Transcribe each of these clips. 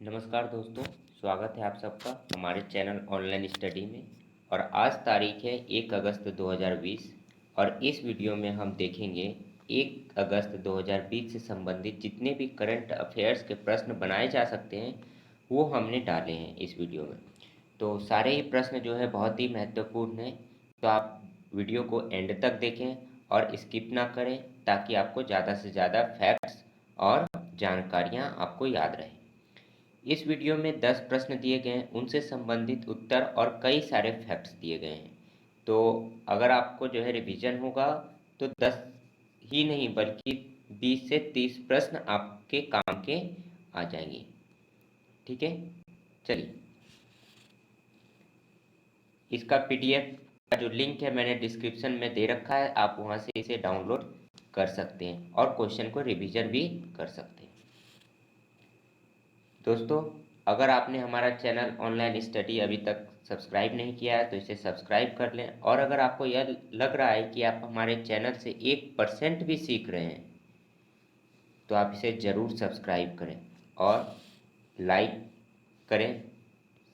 नमस्कार दोस्तों, स्वागत है आप सबका हमारे चैनल ऑनलाइन स्टडी में। और आज तारीख है 1 अगस्त 2020 और इस वीडियो में हम देखेंगे 1 अगस्त 2020 से संबंधित जितने भी करंट अफेयर्स के प्रश्न बनाए जा सकते हैं वो हमने डाले हैं इस वीडियो में। तो सारे ही प्रश्न जो है बहुत ही महत्वपूर्ण हैं, तो आप वीडियो को एंड तक देखें और स्किप ना करें ताकि आपको ज़्यादा से ज़्यादा फैक्ट्स और जानकारियाँ आपको याद रहें। इस वीडियो में 10 प्रश्न दिए गए हैं, उनसे संबंधित उत्तर और कई सारे फैक्ट्स दिए गए हैं। तो अगर आपको जो है रिवीजन होगा तो 10 ही नहीं बल्कि 20 से 30 प्रश्न आपके काम के आ जाएंगे। ठीक है, चलिए इसका पीडीएफ का जो लिंक है मैंने डिस्क्रिप्शन में दे रखा है, आप वहां से इसे डाउनलोड कर सकते हैं और क्वेश्चन को रिवीजन भी कर सकते हैं। दोस्तों, अगर आपने हमारा चैनल ऑनलाइन स्टडी अभी तक सब्सक्राइब नहीं किया है तो इसे सब्सक्राइब कर लें। और अगर आपको यह लग रहा है कि आप हमारे चैनल से 1% भी सीख रहे हैं तो आप इसे ज़रूर सब्सक्राइब करें और लाइक करें,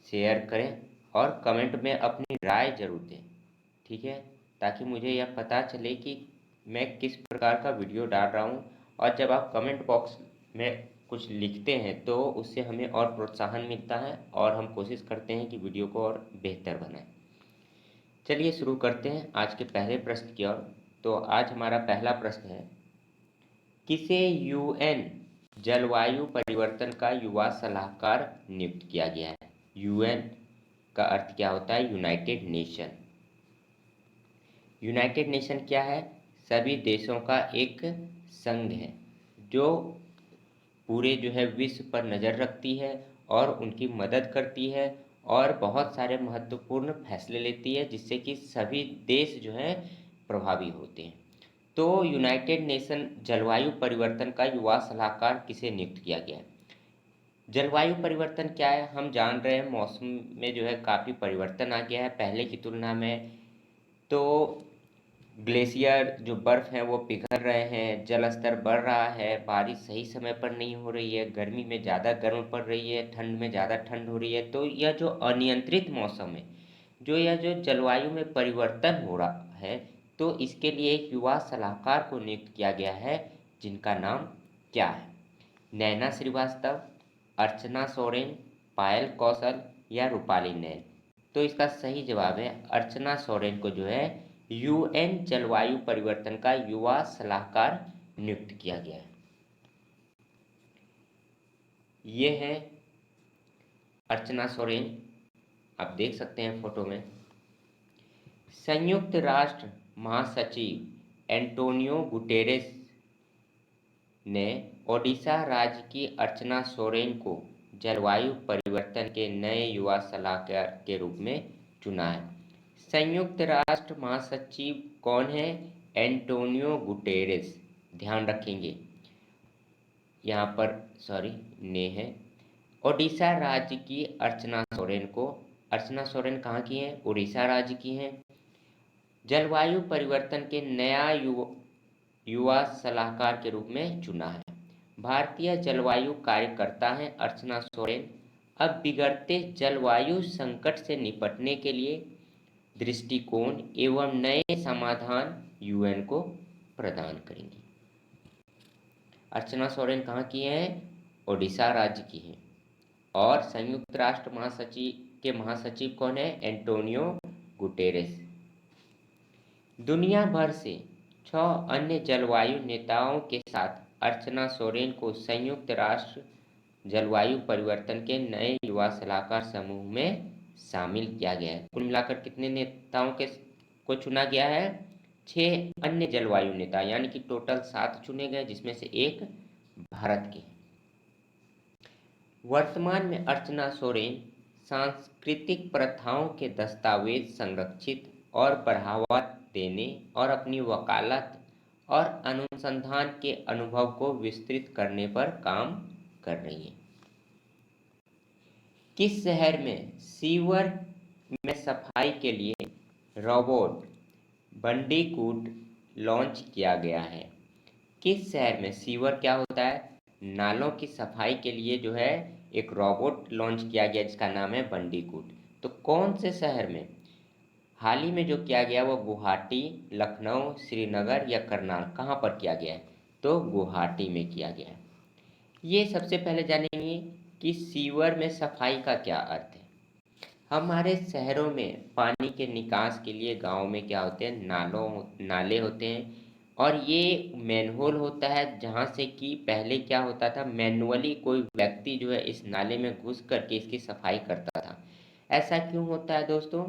शेयर करें और कमेंट में अपनी राय ज़रूर दें। ठीक है, ताकि मुझे यह पता चले कि मैं किस प्रकार का वीडियो डाल रहा हूँ। और जब आप कमेंट बॉक्स में कुछ लिखते हैं तो उससे हमें और प्रोत्साहन मिलता है और हम कोशिश करते हैं कि वीडियो को और बेहतर बनाएं। चलिए शुरू करते हैं आज के पहले प्रश्न की ओर। तो आज हमारा पहला प्रश्न है, किसे यूएन जलवायु परिवर्तन का युवा सलाहकार नियुक्त किया गया है? यूएन का अर्थ क्या होता है? United nation. यूनाइटेड नेशन क्या है? सभी देशों का एक संघ है जो पूरे जो है विश्व पर नज़र रखती है और उनकी मदद करती है और बहुत सारे महत्वपूर्ण फैसले लेती है जिससे कि सभी देश जो हैं प्रभावी होते हैं। तो यूनाइटेड नेशन जलवायु परिवर्तन का युवा सलाहकार किसे नियुक्त किया गया है? जलवायु परिवर्तन क्या है? हम जान रहे हैं मौसम में जो है काफ़ी परिवर्तन आ गया है पहले की तुलना में। तो ग्लेशियर जो बर्फ़ है वो पिघल रहे हैं, जल स्तर बढ़ रहा है, बारिश सही समय पर नहीं हो रही है, गर्मी में ज़्यादा गर्म पड़ रही है, ठंड में ज़्यादा ठंड हो रही है। तो यह जो अनियंत्रित मौसम है, यह जो जलवायु में परिवर्तन हो रहा है, तो इसके लिए एक युवा सलाहकार को नियुक्त किया गया है जिनका नाम क्या है? नैना श्रीवास्तव, अर्चना सोरेन, पायल कौशल या रूपाली नैन? तो इसका सही जवाब है अर्चना सोरेन को जो है यूएन जलवायु परिवर्तन का युवा सलाहकार नियुक्त किया गया है। ये है अर्चना सोरेन, आप देख सकते हैं फोटो में। संयुक्त राष्ट्र महासचिव एंटोनियो गुटेरेस ने ओडिशा राज्य की अर्चना सोरेन को जलवायु परिवर्तन के नए युवा सलाहकार के रूप में चुना है। संयुक्त राष्ट्र महासचिव कौन है? Antonio Guterres. ध्यान रखेंगे यहाँ पर ने है। ओडिशा राज्य की अर्चना सोरेन को, अर्चना सोरेन कहाँ की हैं? उड़ीसा राज्य की हैं। जलवायु परिवर्तन के नया युवा सलाहकार के रूप में चुना है। भारतीय जलवायु कार्यकर्ता हैं अर्चना सोरेन। अब बिगड़ते जलवायु संकट से निपटने के लिए दृष्टिकोण एवं नए समाधान यूएन को प्रदान करेंगी। अर्चना सोरेन कहाँ की हैं? ओडिशा राज्य की हैं। और संयुक्त राष्ट्र महासचिव के महासचिव कौन है? Antonio Guterres. दुनिया भर से 6 अन्य जलवायु नेताओं के साथ अर्चना सोरेन को संयुक्त राष्ट्र जलवायु परिवर्तन के नए युवा सलाहकार समूह में शामिल किया गया है। कुल मिलाकर कितने नेताओं को चुना गया है? 6 अन्य जलवायु नेता, यानी कि टोटल 7 चुने गए जिसमें से एक भारत के। वर्तमान में अर्चना सोरेन सांस्कृतिक प्रथाओं के दस्तावेज संरक्षित और बढ़ावा देने और अपनी वकालत और अनुसंधान के अनुभव को विस्तृत करने पर काम कर रही हैं। किस शहर में सीवर में सफाई के लिए रोबोट बंडीकूट लॉन्च किया गया है? किस शहर में? सीवर क्या होता है? नालों की सफाई के लिए जो है एक रोबोट लॉन्च किया गया जिसका नाम है बंडीकूट। तो कौन से शहर में हाल ही में जो किया गया वो गुवाहाटी, लखनऊ, श्रीनगर या करनाल, कहाँ पर किया गया है? तो गुवाहाटी में किया गया है। ये सबसे पहले जानेंगे कि सीवर में सफाई का क्या अर्थ है। हमारे शहरों में पानी के निकास के लिए गांव में क्या होते हैं, नाले होते हैं, और ये मैनहोल होता है जहाँ से कि पहले क्या होता था, मैनुअली कोई व्यक्ति जो है इस नाले में घुस करके इसकी सफाई करता था। ऐसा क्यों होता है दोस्तों?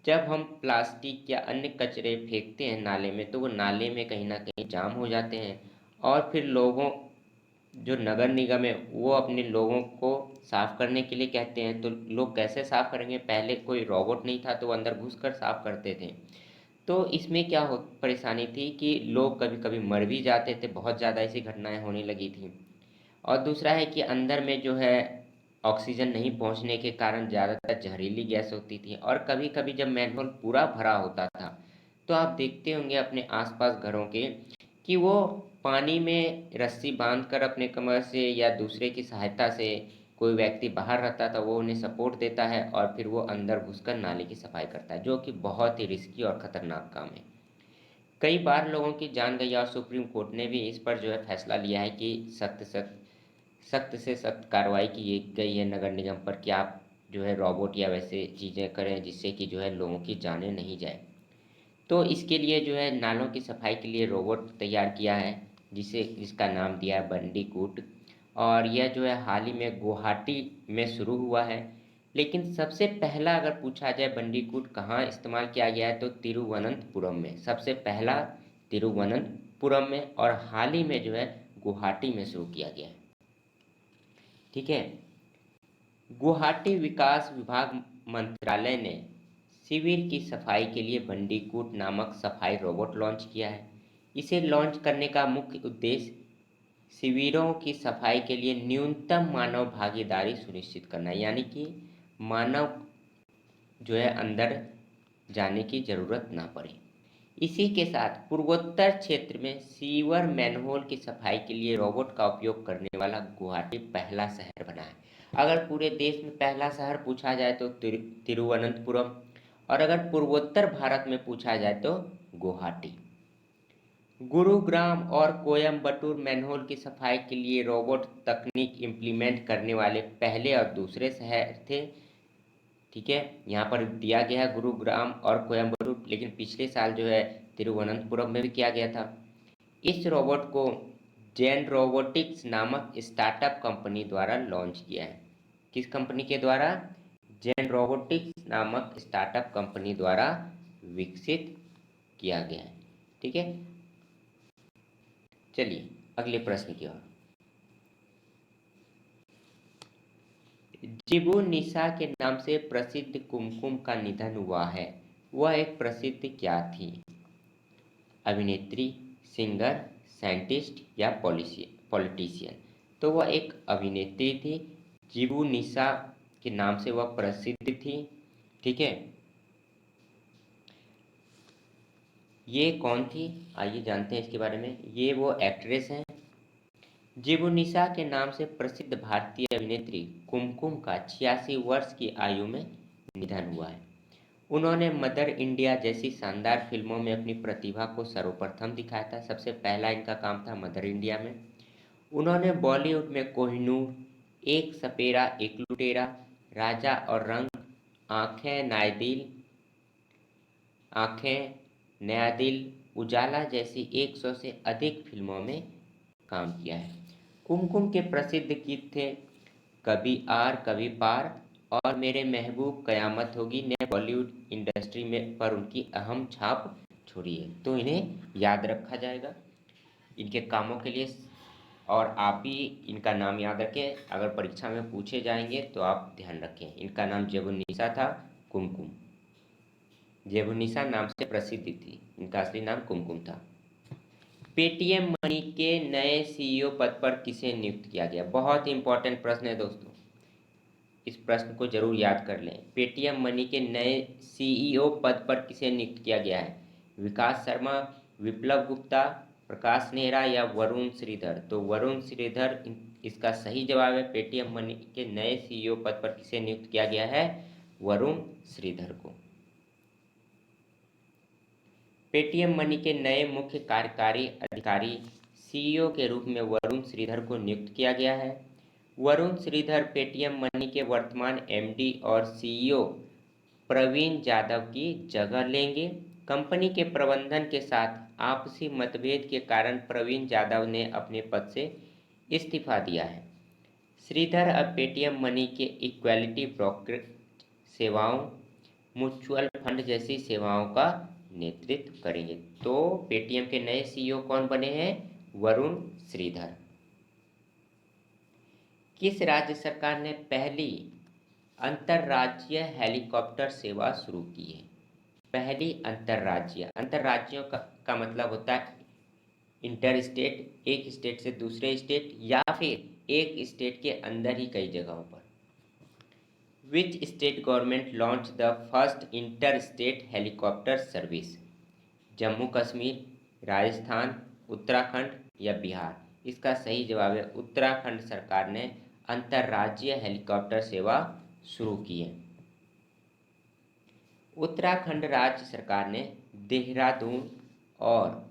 जब हम प्लास्टिक या अन्य कचरे फेंकते हैं नाले में तो वो नाले में कहीं ना कहीं जाम हो जाते हैं, और फिर लोगों जो नगर निगम है वो अपने लोगों को साफ करने के लिए कहते हैं। तो लोग कैसे साफ करेंगे? पहले कोई रोबोट नहीं था तो वो अंदर घुसकर साफ करते थे। तो इसमें क्या हो परेशानी थी कि लोग कभी कभी मर भी जाते थे, बहुत ज़्यादा ऐसी घटनाएं होने लगी थी। और दूसरा है कि अंदर में जो है ऑक्सीजन नहीं पहुंचने के कारण ज़्यादातर जहरीली गैस होती थी, और कभी कभी जब मैनहोल पूरा भरा होता था तो आप देखते होंगे अपने आसपास घरों के कि वो पानी में रस्सी बांधकर अपने कमर से या दूसरे की सहायता से, कोई व्यक्ति बाहर रहता था वो उन्हें सपोर्ट देता है और फिर वो अंदर घुसकर नाले की सफाई करता है, जो कि बहुत ही रिस्की और ख़तरनाक काम है। कई बार लोगों की जान गई और सुप्रीम कोर्ट ने भी इस पर जो है फैसला लिया है कि सख्त से सख्त कार्रवाई की गई है नगर निगम पर कि आप जो है रोबोट या वैसे चीज़ें करें जिससे कि जो है लोगों की जानें नहीं जाए। तो इसके लिए जो है नालों की सफाई के लिए रोबोट तैयार किया है जिसका नाम दिया है बंडीकूट। और यह जो है हाल ही में गुवाहाटी में शुरू हुआ है। लेकिन सबसे पहला अगर पूछा जाए बंडीकूट कहाँ इस्तेमाल किया गया है तो तिरुवनंतपुरम में, सबसे पहला तिरुवनंतपुरम में, और हाल ही में जो है गुवाहाटी में शुरू किया गया है। ठीक है। गुवाहाटी विकास विभाग मंत्रालय ने शिविर की सफाई के लिए बंडीकूट नामक सफाई रोबोट लॉन्च किया है। इसे लॉन्च करने का मुख्य उद्देश्य शिविरों की सफाई के लिए न्यूनतम मानव भागीदारी सुनिश्चित करना है, यानी कि मानव जो है अंदर जाने की ज़रूरत ना पड़े। इसी के साथ पूर्वोत्तर क्षेत्र में सीवर मैनहोल की सफाई के लिए रोबोट का उपयोग करने वाला गुवाहाटी पहला शहर बना है। अगर पूरे देश में पहला शहर पूछा जाए तो तिरुवनंतपुरम, और अगर पूर्वोत्तर भारत में पूछा जाए तो गुवाहाटी। गुरुग्राम और कोयम्बटूर मैनहोल की सफाई के लिए रोबोट तकनीक इम्प्लीमेंट करने वाले पहले और दूसरे शहर थे। ठीक है, यहाँ पर दिया गया है गुरुग्राम और कोयम्बटूर, लेकिन पिछले साल जो है तिरुवनंतपुरम में भी किया गया था। इस रोबोट को जैन रोबोटिक्स नामक स्टार्टअप कंपनी द्वारा लॉन्च किया है। किस कंपनी के द्वारा? जैन रोबोटिक्स नामक स्टार्टअप कंपनी द्वारा विकसित किया गया है। ठीक है, चलिए अगले प्रश्न की ओर। जिबू निशा के नाम से प्रसिद्ध कुमकुम का निधन हुआ है, वह एक प्रसिद्ध क्या थी? अभिनेत्री, सिंगर, साइंटिस्ट या पॉलिटिशियन? तो वह एक अभिनेत्री थी। जिबू निशा के नाम से वह प्रसिद्ध थी। ठीक है, ये कौन थी आइए जानते हैं इसके बारे में। ये वो एक्ट्रेस हैं। जिबुनिशा के नाम से प्रसिद्ध भारतीय अभिनेत्री कुमकुम का 86 वर्ष की आयु में निधन हुआ है। उन्होंने मदर इंडिया जैसी शानदार फिल्मों में अपनी प्रतिभा को सर्वप्रथम दिखाया था। सबसे पहला इनका काम था मदर इंडिया में। उन्होंने बॉलीवुड में कोहिनूर, एक सपेरा एक लुटेरा, राजा और रंग, आंखें नया दिल, उजाला जैसी 100 से अधिक फिल्मों में काम किया है। कुमकुम के प्रसिद्ध गीत थे कभी आर कभी पार और मेरे महबूब कयामत होगी, ने बॉलीवुड इंडस्ट्री में पर उनकी अहम छाप छोड़ी है। तो इन्हें याद रखा जाएगा इनके कामों के लिए, और आप भी इनका नाम याद रखें। अगर परीक्षा में पूछे जाएंगे तो आप ध्यान रखें। इनका नाम जेबुन्निसा था, कुमकुम। जेबुन्निसा नाम से प्रसिद्ध थी, इनका असली नाम कुमकुम था। पेटीएम मनी के नए सीईओ पद पर किसे नियुक्त किया गया? बहुत ही इंपॉर्टेंट प्रश्न है दोस्तों, इस प्रश्न को जरूर याद कर लें। पेटीएम मनी के नए सीईओ पद पर किसे नियुक्त किया गया है? विकास शर्मा, विप्लव गुप्ता, प्रकाश नेहरा या वरुण श्रीधर? तो वरुण श्रीधर इसका सही जवाब है पेटीएम मनी के नए सीईओ पद पर किसे नियुक्त किया गया है? वरुण श्रीधर को। पेटीएम मनी के नए मुख्य कार्यकारी अधिकारी सीईओ के रूप में वरुण श्रीधर को नियुक्त किया गया है। वरुण श्रीधर पेटीएम मनी के वर्तमान एमडी और सीईओ प्रवीण जाधव की जगह लेंगे। कंपनी के प्रबंधन के साथ आपसी मतभेद के कारण प्रवीण जाधव ने अपने पद से इस्तीफा दिया है। श्रीधर अब पेटीएम मनी के इक्विटी ब्रोकर सेवाओं, म्यूचुअल फंड जैसी सेवाओं का नेतृत्व करेंगे। तो पेटीएम के नए सीईओ कौन बने हैं? वरुण श्रीधर। किस राज्य सरकार ने पहली अंतर्राज्यीय हेलीकॉप्टर सेवा शुरू की है? पहली अंतर्राज्यों का मतलब होता है इंटर स्टेट, एक स्टेट से दूसरे स्टेट या फिर एक स्टेट के अंदर ही कई जगहों पर। Which state government launched the first inter-state helicopter service? Jammu Kashmir, Rajasthan, Uttarakhand या बिहार? इसका सही जवाब है उत्तराखंड सरकार ने अंतर्राज्यीय हेलीकॉप्टर सेवा शुरू की है। उत्तराखंड राज्य सरकार ने देहरादून और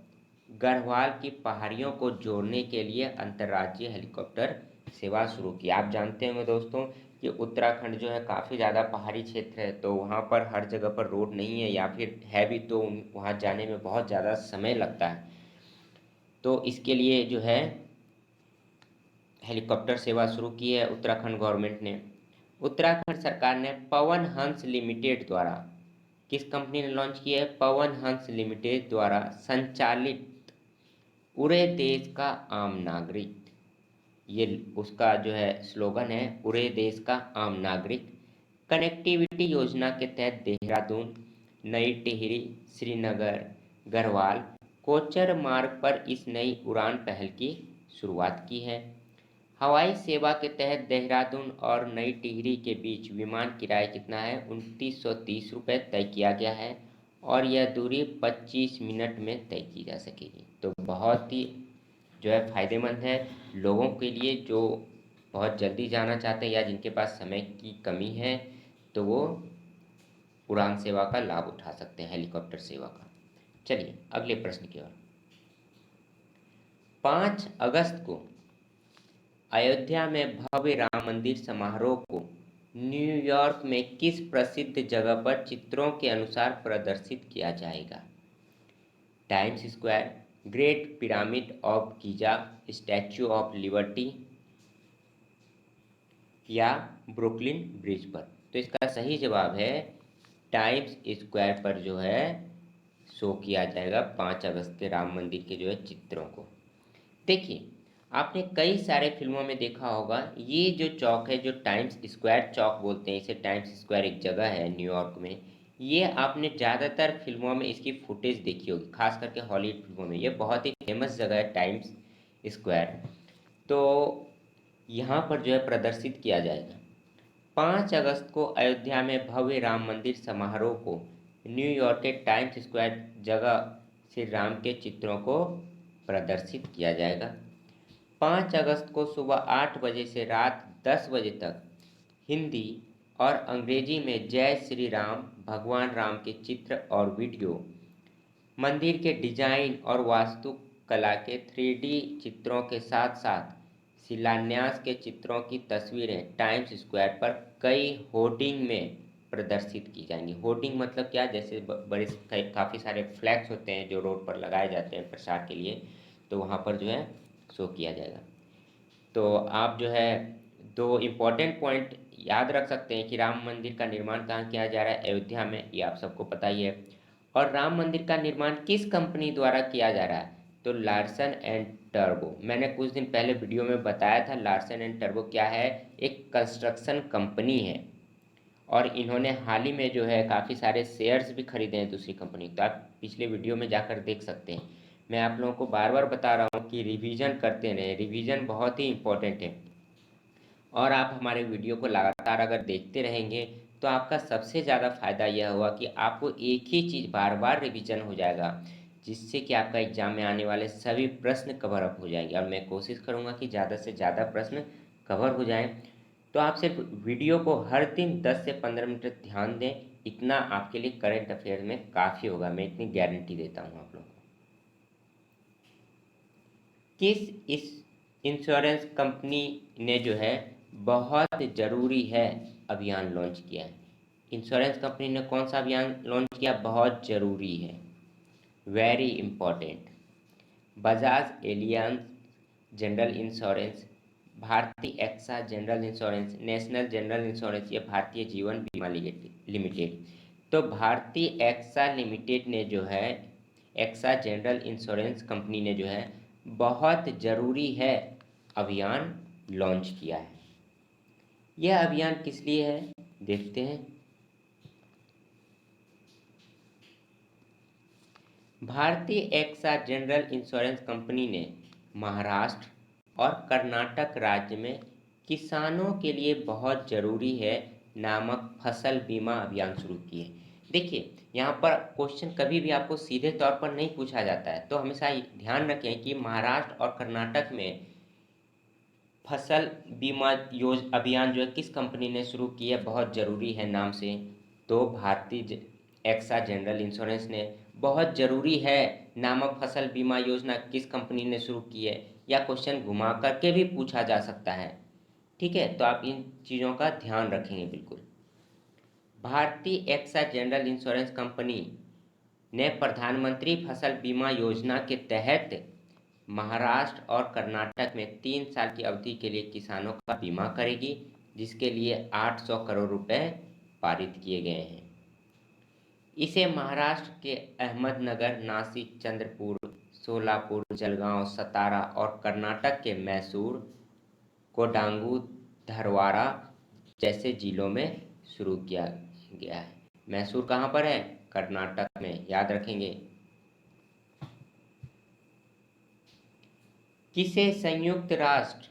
गढ़वाल की पहाड़ियों को जोड़ने के लिए अंतर्राज्यीय हेलीकॉप्टर सेवा शुरू की। आप जानते होंगे दोस्तों कि उत्तराखंड जो है काफ़ी ज़्यादा पहाड़ी क्षेत्र है, तो वहाँ पर हर जगह पर रोड नहीं है या फिर है भी तो वहाँ जाने में बहुत ज़्यादा समय लगता है। तो इसके लिए जो है हेलीकॉप्टर सेवा शुरू की है उत्तराखंड गवर्नमेंट ने। उत्तराखंड सरकार ने पवन हंस लिमिटेड द्वारा, किस कंपनी ने लॉन्च किया है? पवन हंस लिमिटेड द्वारा संचालित उड़े देश का आम नागरिक, ये उसका जो है स्लोगन है, उड़े देश का आम नागरिक कनेक्टिविटी योजना के तहत देहरादून, नई टिहरी, श्रीनगर, गढ़वाल, कोचर मार्ग पर इस नई उड़ान पहल की शुरुआत की है। हवाई सेवा के तहत देहरादून और नई टिहरी के बीच विमान किराया कितना है? 2930 रुपये तय किया गया है और यह दूरी 25 मिनट में तय की जा सकेगी। तो बहुत ही जो है फ़ायदेमंद है लोगों के लिए जो बहुत जल्दी जाना चाहते हैं या जिनके पास समय की कमी है, तो वो उड़ान सेवा का लाभ उठा सकते हैं, हेलीकॉप्टर सेवा का। चलिए अगले प्रश्न की ओर। 5 अगस्त को अयोध्या में भव्य राम मंदिर समारोह को न्यूयॉर्क में किस प्रसिद्ध जगह पर चित्रों के अनुसार प्रदर्शित किया जाएगा? Times square, great pyramid of Giza, statue of liberty या ब्रुकलिन ब्रिज पर? तो इसका सही जवाब है टाइम्स स्क्वायर पर जो है शो किया जाएगा 5 अगस्त के राम मंदिर के जो है चित्रों को। देखिए आपने कई सारे फिल्मों में देखा होगा, ये जो चौक है जो टाइम्स स्क्वायर चौक बोलते हैं इसे, टाइम्स स्क्वायर एक जगह है न्यूयॉर्क में, ये आपने ज़्यादातर फिल्मों में इसकी फुटेज देखी होगी, खास करके हॉलीवुड फिल्मों में। ये बहुत ही फेमस जगह है टाइम्स स्क्वायर। तो यहाँ पर जो है प्रदर्शित किया जाएगा। 5 अगस्त को अयोध्या में भव्य राम मंदिर समारोह को न्यूयॉर्क के टाइम्स स्क्वायर जगह से राम के चित्रों को प्रदर्शित किया जाएगा। 5 अगस्त को सुबह 8 बजे से रात 10 बजे तक हिंदी और अंग्रेजी में जय श्री राम, भगवान राम के चित्र और वीडियो, मंदिर के डिजाइन और वास्तुकला के 3D चित्रों के साथ साथ शिलान्यास के चित्रों की तस्वीरें टाइम्स स्क्वायर पर कई होर्डिंग में प्रदर्शित की जाएंगी। होर्डिंग मतलब क्या? जैसे बड़े काफ़ी सारे फ्लैग्स होते हैं जो रोड पर लगाए जाते हैं प्रचार के लिए, तो वहाँ पर जो है शो किया जाएगा। तो आप जो है 2 इम्पॉर्टेंट पॉइंट याद रख सकते हैं कि राम मंदिर का निर्माण कहाँ किया जा रहा है? अयोध्या में, ये आप सबको पता ही है। और राम मंदिर का निर्माण किस कंपनी द्वारा किया जा रहा है? तो लार्सन एंड टर्बो। मैंने कुछ दिन पहले वीडियो में बताया था लार्सन एंड टर्बो क्या है, एक कंस्ट्रक्शन कंपनी है और इन्होंने हाल ही में जो है काफ़ी सारे शेयर्स भी खरीदे हैं दूसरी कंपनी। तो आप पिछले वीडियो में जाकर देख सकते हैं। मैं आप लोगों को बार बार बता रहा हूँ कि रिवीजन करते रहें, रिवीजन बहुत ही इम्पोर्टेंट है। और आप हमारे वीडियो को लगातार अगर देखते रहेंगे तो आपका सबसे ज़्यादा फ़ायदा यह हुआ कि आपको एक ही चीज़ बार बार रिवीजन हो जाएगा। जिससे कि आपका एग्जाम में आने वाले सभी प्रश्न कवर अप हो जाएंगे। और मैं कोशिश करूँगा कि ज़्यादा से ज़्यादा प्रश्न कवर हो जाएं। तो आप सिर्फ वीडियो को हर दिन 10 से 15 मिनट ध्यान दें, इतना आपके लिए करंट अफेयर में काफ़ी होगा, मैं इतनी गारंटी देता हूँ आप लोगों को। किस इस इंश्योरेंस कंपनी ने जो है बहुत ज़रूरी है अभियान लॉन्च किया है? इंश्योरेंस कंपनी ने कौन सा अभियान लॉन्च किया? बहुत ज़रूरी है, very important. Bajaj Allianz general insurance, Bharti AXA general insurance, national general insurance या भारतीय जीवन बीमा लिमिटेड। तो भारतीय एक्सा लिमिटेड ने जो है, एक्सा जनरल इंश्योरेंस कंपनी ने जो है बहुत ज़रूरी है अभियान लॉन्च किया है। यह अभियान किस लिए है, देखते हैं। भारतीय एक्सा जनरल इंश्योरेंस कंपनी ने महाराष्ट्र और कर्नाटक राज्य में किसानों के लिए बहुत ज़रूरी है नामक फसल बीमा अभियान शुरू किए। देखिए, यहाँ पर क्वेश्चन कभी भी आपको सीधे तौर पर नहीं पूछा जाता है, तो हमेशा ध्यान रखें कि महाराष्ट्र और कर्नाटक में फसल बीमा अभियान जो है किस कंपनी ने शुरू की है, बहुत ज़रूरी है नाम से। तो भारतीय एक्सा जनरल इंश्योरेंस ने बहुत ज़रूरी है नामक फसल बीमा योजना किस कंपनी ने शुरू की है, या क्वेश्चन घुमा करके भी पूछा जा सकता है। ठीक है, तो आप इन चीज़ों का ध्यान रखेंगे बिल्कुल। भारतीय एक्सा जनरल इंश्योरेंस कंपनी ने प्रधानमंत्री फसल बीमा योजना के तहत महाराष्ट्र और कर्नाटक में 3 साल की अवधि के लिए किसानों का बीमा करेगी, जिसके लिए 800 करोड़ रुपए पारित किए गए हैं। इसे महाराष्ट्र के अहमदनगर, नासिक, चंद्रपुर, सोलापुर, जलगांव, सतारा और कर्नाटक के मैसूर, कोडांगू, धरवाड़ा जैसे जिलों में शुरू किया गया है। मैसूर कहाँ पर है? कर्नाटक में, याद रखेंगे। किसे संयुक्त राष्ट्र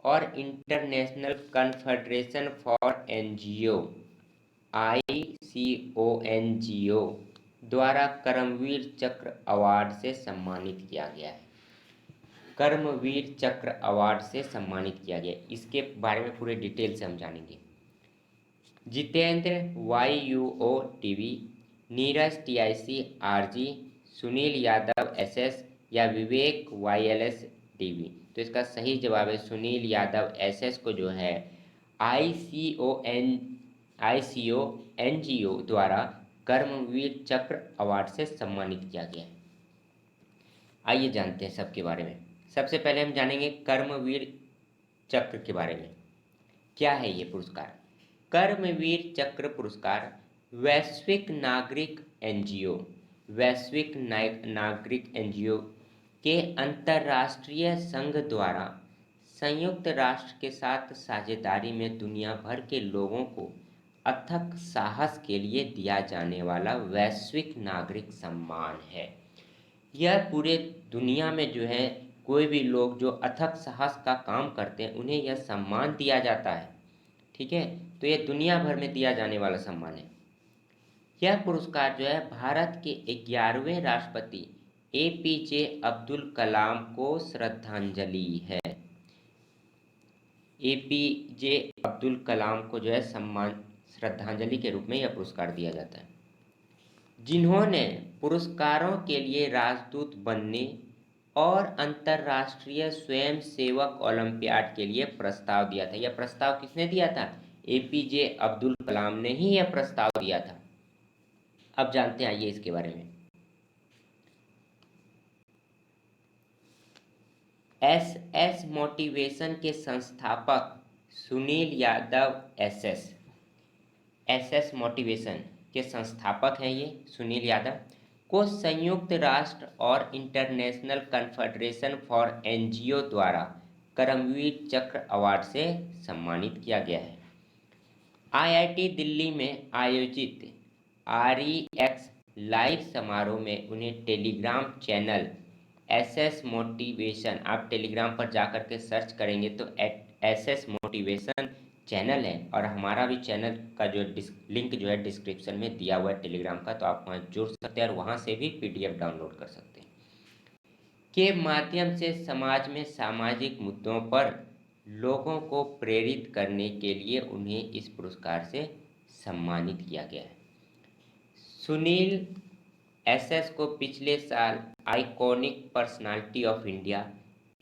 और international confederation for NGO ICONGO द्वारा कर्मवीर चक्र अवार्ड से सम्मानित किया गया है? कर्मवीर चक्र अवार्ड से सम्मानित किया गया, इसके बारे में पूरे डिटेल से हम जानेंगे। Jitendra YUO TV, Neeraj TIC RG, Sunil Yadav SS या विवेक YLS DV? तो इसका सही जवाब है सुनील यादव SS को जो है ICONGO द्वारा कर्मवीर चक्र अवार्ड से सम्मानित किया गया है। आइए जानते हैं सबके बारे में। सबसे पहले हम जानेंगे कर्मवीर चक्र के बारे में। क्या है ये पुरस्कार? कर्मवीर चक्र पुरस्कार वैश्विक नागरिक एनजीओ के अंतर्राष्ट्रीय संघ द्वारा संयुक्त राष्ट्र के साथ साझेदारी में दुनिया भर के लोगों को अथक साहस के लिए दिया जाने वाला वैश्विक नागरिक सम्मान है। यह पूरे दुनिया में जो है कोई भी लोग जो अथक साहस का काम करते हैं उन्हें यह सम्मान दिया जाता है। ठीक है, तो यह दुनिया भर में दिया जाने वाला सम्मान है। यह पुरस्कार जो है भारत के 11वें राष्ट्रपति APJ अब्दुल कलाम को श्रद्धांजलि है। APJ अब्दुल कलाम को जो है सम्मान श्रद्धांजलि के रूप में यह पुरस्कार दिया जाता है। जिन्होंने पुरस्कारों के लिए राजदूत बनने और अंतर्राष्ट्रीय स्वयंसेवक ओलंपियाड के लिए प्रस्ताव दिया था। यह प्रस्ताव किसने दिया था? APJ अब्दुल कलाम ने ही यह प्रस्ताव दिया था। अब जानते हैं, आइए इसके बारे में। SS मोटिवेशन के संस्थापक सुनील यादव SS मोटिवेशन के संस्थापक हैं ये सुनील यादव, को संयुक्त राष्ट्र और इंटरनेशनल कन्फेडरेशन फॉर एनजीओ द्वारा कर्मवीर चक्र अवार्ड से सम्मानित किया गया है। IIT दिल्ली में आयोजित REX लाइव समारोह में उन्हें टेलीग्राम चैनल SS मोटिवेशन, आप टेलीग्राम पर जाकर के सर्च करेंगे तो SS मोटिवेशन चैनल है और हमारा भी चैनल का जो लिंक जो है डिस्क्रिप्शन में दिया हुआ है टेलीग्राम का, तो आप वहाँ जुड़ सकते हैं और वहाँ से भी PDF डाउनलोड कर सकते हैं। के माध्यम से समाज में सामाजिक मुद्दों पर लोगों को प्रेरित करने के लिए उन्हें इस पुरस्कार से सम्मानित किया गया है। सुनील SS को पिछले साल iconic personality of India,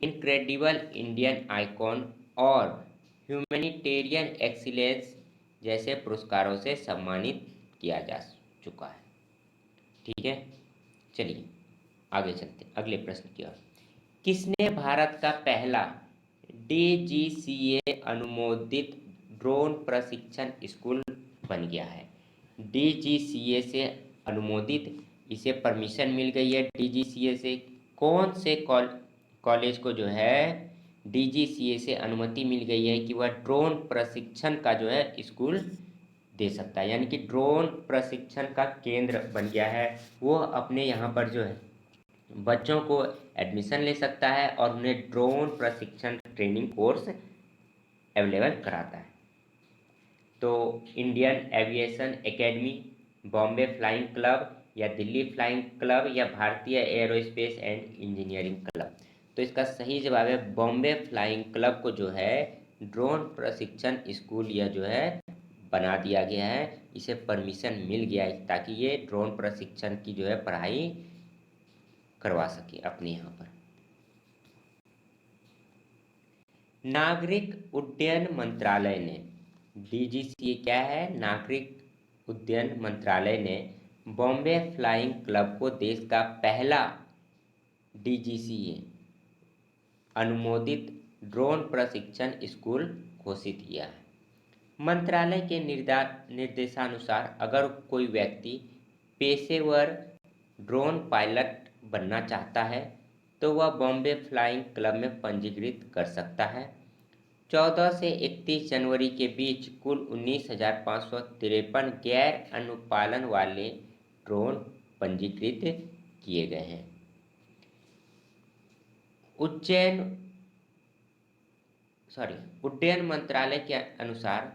incredible Indian icon और ह्यूमैनिटेरियन एक्सीलेंस जैसे पुरस्कारों से सम्मानित किया जा चुका है। ठीक है, चलिए आगे चलते हैं अगले प्रश्न की ओर। किसने भारत का पहला DGCA अनुमोदित ड्रोन प्रशिक्षण स्कूल बन गया है? DGCA से अनुमोदित, इसे परमिशन मिल गई है DGCA से। कौन से कॉलेज को जो है DGCA से अनुमति मिल गई है कि वह ड्रोन प्रशिक्षण का जो है स्कूल दे सकता है, यानी कि ड्रोन प्रशिक्षण का केंद्र बन गया है। वो अपने यहाँ पर जो है बच्चों को एडमिशन ले सकता है और उन्हें ड्रोन प्रशिक्षण ट्रेनिंग कोर्स अवेलेबल कराता है। तो Indian aviation academy, Bombay flying club या दिल्ली फ्लाइंग क्लब या भारतीय एरोस्पेस एंड इंजीनियरिंग क्लब। तो इसका सही जवाब है बॉम्बे फ्लाइंग क्लब को जो है ड्रोन प्रशिक्षण स्कूल यह जो है बना दिया गया है, इसे परमिशन मिल गया है ताकि ये ड्रोन प्रशिक्षण की जो है पढ़ाई करवा सके अपने यहाँ पर। नागरिक उड्डयन मंत्रालय ने, DGCA क्या है? नागरिक उड्डयन मंत्रालय ने बॉम्बे फ्लाइंग क्लब को देश का पहला DGCA अनुमोदित ड्रोन प्रशिक्षण स्कूल घोषित किया है। मंत्रालय के निर्देशानुसार अगर कोई व्यक्ति पेशेवर ड्रोन पायलट बनना चाहता है तो वह बॉम्बे फ्लाइंग क्लब में पंजीकृत कर सकता है। 14 से 31 जनवरी के बीच कुल 19,553 गैर अनुपालन वाले ड्रोन पंजीकृत किए गए हैं। उड्डयन मंत्रालय के अनुसार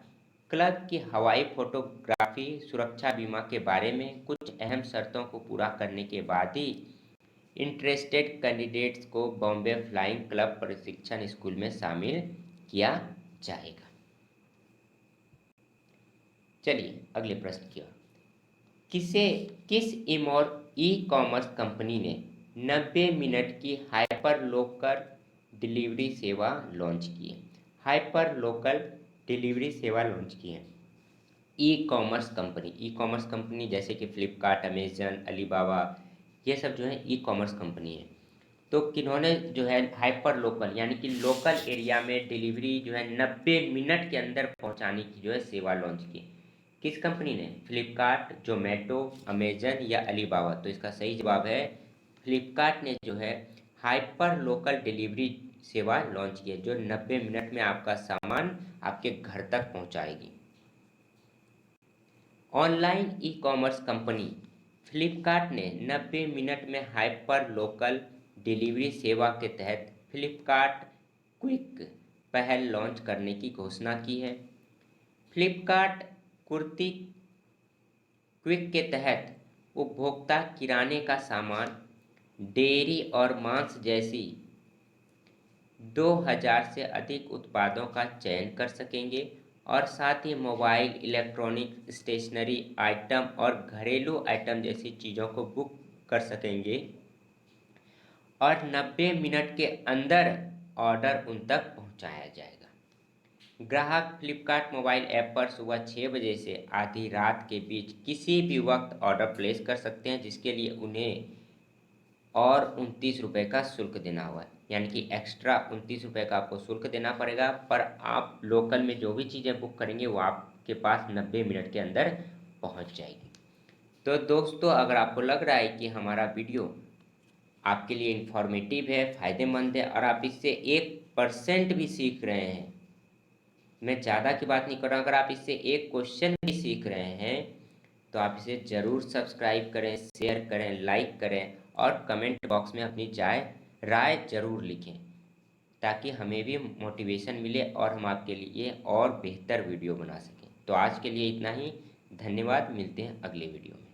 क्लब की हवाई फोटोग्राफी सुरक्षा बीमा के बारे में कुछ अहम शर्तों को पूरा करने के बाद ही इंटरेस्टेड कैंडिडेट्स को बॉम्बे फ्लाइंग क्लब प्रशिक्षण स्कूल में शामिल किया जाएगा। चलिए अगले प्रश्न की ओर। किस ई-कॉमर्स कंपनी ने 90 मिनट की हाइपर लोकल डिलीवरी सेवा लॉन्च की है? हाइपर लोकल डिलीवरी सेवा लॉन्च की है ई-कॉमर्स कंपनी जैसे कि फ्लिपकार्ट, अमेजन, अलीबाबा, ये सब जो है ई-कॉमर्स कंपनी है। तो किन्होंने जो है हाइपर लोकल यानी कि लोकल एरिया में डिलीवरी जो है 90 मिनट के अंदर पहुंचाने की जो है सेवा लॉन्च की। किस कंपनी ने? फ्लिपकार्ट, जोमेटो, अमेजन या अलीबाबा। तो इसका सही जवाब है फ्लिपकार्ट ने जो है हाइपर लोकल डिलीवरी सेवा लॉन्च की है, जो 90 मिनट में आपका सामान आपके घर तक पहुंचाएगी। ऑनलाइन ई-कॉमर्स कंपनी फ्लिपकार्ट ने 90 मिनट में हाइपर लोकल डिलीवरी सेवा के तहत फ्लिपकार्ट क्विक पहल लॉन्च करने की घोषणा की है। फ्लिपकार्ट कुर्ती क्विक के तहत उपभोक्ता किराने का सामान, डेयरी और मांस जैसी 2000 से अधिक उत्पादों का चयन कर सकेंगे और साथ ही मोबाइल, इलेक्ट्रॉनिक, स्टेशनरी आइटम और घरेलू आइटम जैसी चीज़ों को बुक कर सकेंगे और 90 मिनट के अंदर ऑर्डर उन तक पहुंचाया जाएगा। ग्राहक फ्लिपकार्ट मोबाइल ऐप पर सुबह 6 बजे से आधी रात के बीच किसी भी वक्त ऑर्डर प्लेस कर सकते हैं, जिसके लिए उन्हें और 29 रुपये का शुल्क देना हुआ है, यानी कि एक्स्ट्रा 29 रुपये का आपको शुल्क देना पड़ेगा। पर आप लोकल में जो भी चीज़ें बुक करेंगे वो आपके पास 90 मिनट के अंदर पहुंच जाएगी। तो दोस्तों, अगर आपको लग रहा है कि हमारा वीडियो आपके लिए इन्फॉर्मेटिव है, फ़ायदेमंद है और आप इससे 1% भी सीख रहे हैं, मैं ज़्यादा की बात नहीं कर रहा हूँ, अगर आप इससे एक क्वेश्चन भी सीख रहे हैं तो आप इसे ज़रूर सब्सक्राइब करें, शेयर करें, लाइक करें और कमेंट बॉक्स में अपनी राय ज़रूर लिखें। ताकि हमें भी मोटिवेशन मिले और हम आपके लिए और बेहतर वीडियो बना सकें। तो आज के लिए इतना ही। धन्यवाद, मिलते हैं अगले वीडियो में।